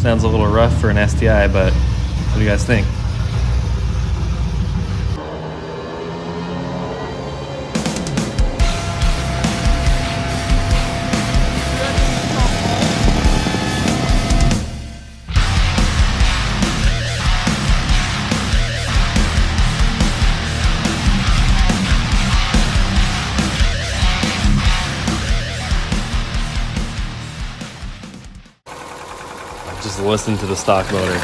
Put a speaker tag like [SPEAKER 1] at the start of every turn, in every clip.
[SPEAKER 1] Sounds a little rough for an STI, but what do you guys think? Just listen to the stock motor.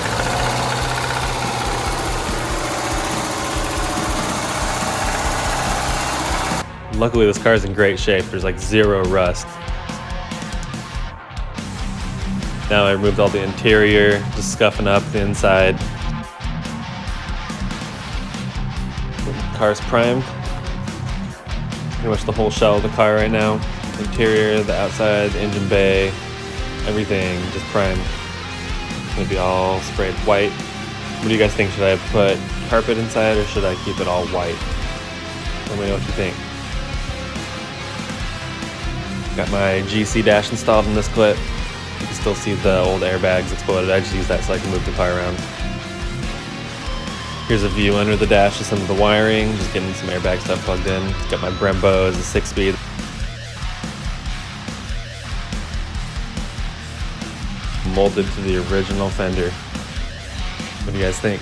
[SPEAKER 1] Luckily this car is in great shape. There's like zero rust. Now I removed all the interior, just scuffing up the inside. The car's primed. Pretty much the whole shell of the car right now. The interior, the outside, the engine bay, everything just primed. Gonna be all sprayed white. What do you guys think? Should I put carpet inside or should I keep it all white? Let me know what you think. Got my GC dash installed in this clip. You can still see the old airbags exploded. I just use that so I can move the car around. Here's a view under the dash of some of the wiring, just getting some airbag stuff plugged in. Got my Brembo as a 6-speed. Molded to the original fender. What do you guys think?